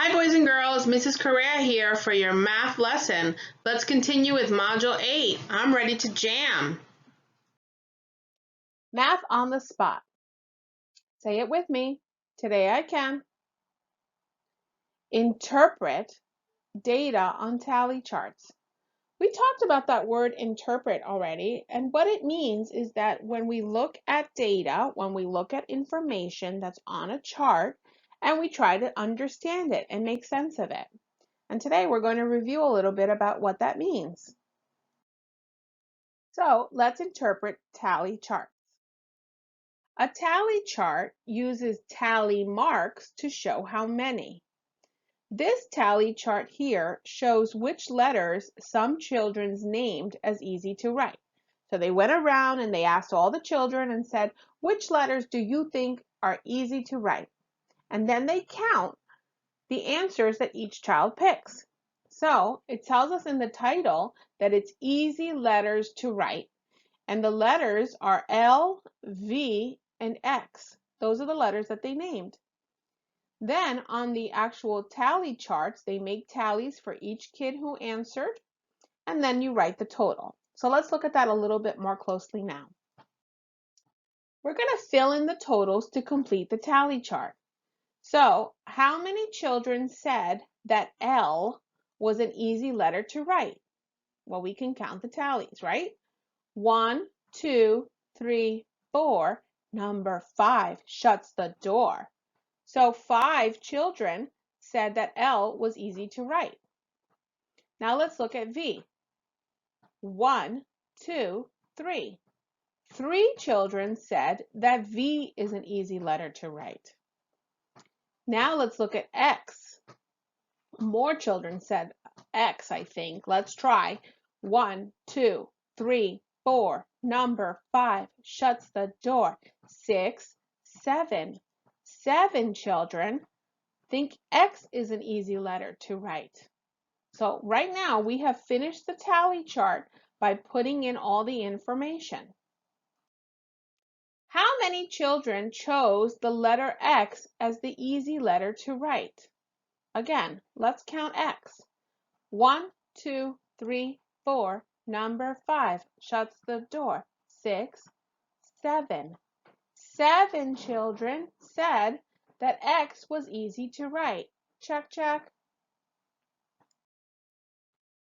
Hi boys and girls, Mrs. Correa here for your math lesson. Let's continue with Module 8. I'm ready to jam. Math on the spot. Say it with me. Today I can. Interpret data on tally charts. We talked about that word interpret already, and what it means is that when we look at data, when we look at information that's on a chart, and we try to understand it and make sense of it. And today we're going to review a little bit about what that means. So let's interpret tally charts. A tally chart uses tally marks to show how many. This tally chart here shows which letters some children named as easy to write. So they went around and they asked all the children and said, which letters do you think are easy to write? And then they count the answers that each child picks. So it tells us in the title that it's easy letters to write. And the letters are L, V, and X. Those are the letters that they named. Then on the actual tally charts, they make tallies for each kid who answered, and then you write the total. So let's look at that a little bit more closely now. We're going to fill in the totals to complete the tally chart. So how many children said that L was an easy letter to write? Well, we can count the tallies, right? 1, 2, 3, 4. Number 5 shuts the door. So 5 children said that L was easy to write. Now let's look at V. 1, 2, 3. 3 children said that V is an easy letter to write. Now let's look at X. More children said X, I think. Let's try. 1, 2, 3, 4. Number 5 shuts the door. 6, 7. 7 children think X is an easy letter to write. So right now we have finished the tally chart by putting in all the information. How many children chose the letter X as the easy letter to write? Again, let's count X. 1, 2, 3, 4. Number 5 shuts the door. 6, 7. 7 children said that X was easy to write. Check, check.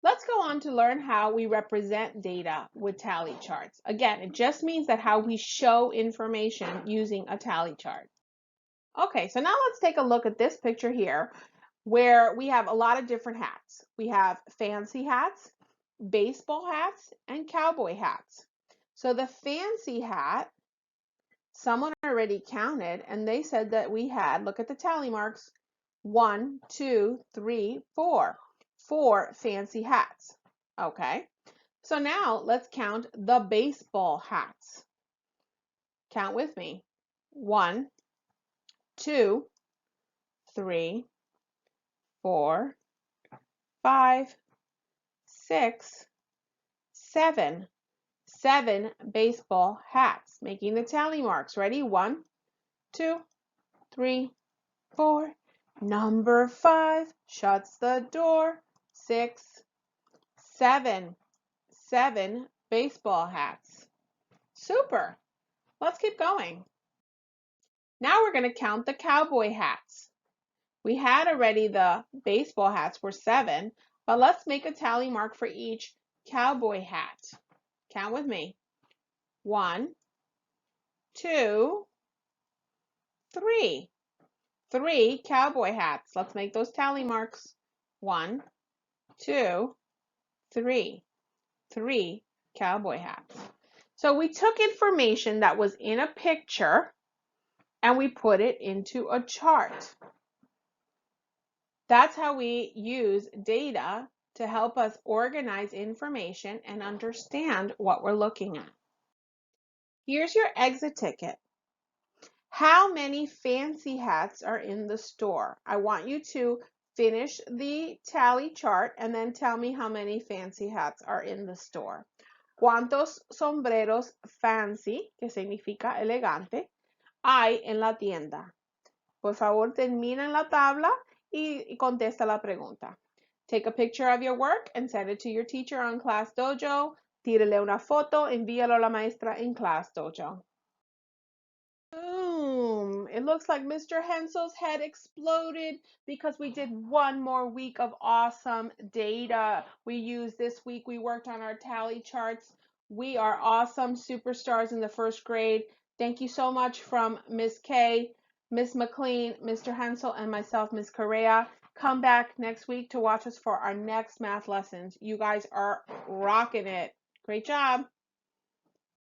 Let's go on to learn how we represent data with tally charts. Again, it just means that how we show information using a tally chart. Okay, so now let's take a look at this picture here where we have a lot of different hats. We have fancy hats, baseball hats, and cowboy hats. So the fancy hat, someone already counted and they said that we had, look at the tally marks, 1, 2, 3, 4. 4 fancy hats. Okay, so now let's count the baseball hats. Count with me. 1, 2, 3, 4, 5, 6, 7. 7 baseball hats, making the tally marks. Ready? 1, 2, 3, 4. Number 5 shuts the door. 6, 7. 7 baseball hats. Super. Let's keep going. Now we're going to count the cowboy hats. We had already the baseball hats were 7, but let's make a tally mark for each cowboy hat. Count with me. 1, 2, 3. 3 cowboy hats. Let's make those tally marks. 1, 2, 3. 3 cowboy hats. So we took information that was in a picture and we put it into a chart. That's how we use data to help us organize information and understand what we're looking at. Here's your exit ticket. How many fancy hats are in the store? I want you to finish the tally chart and then tell me how many fancy hats are in the store. ¿Cuántos sombreros fancy, que significa elegante, hay en la tienda? Por favor, termina en la tabla y contesta la pregunta. Take a picture of your work and send it to your teacher on Class Dojo. Tírele una foto, envíalo a la maestra en Class Dojo. Boom! It looks like Mr. Hensel's head exploded because we did one more week of awesome data. This week, we worked on our tally charts. We are awesome superstars in the first grade. Thank you so much from Miss Kay, Miss McLean, Mr. Hensel, and myself, Miss Correa. Come back next week to watch us for our next math lessons. You guys are rocking it. Great job.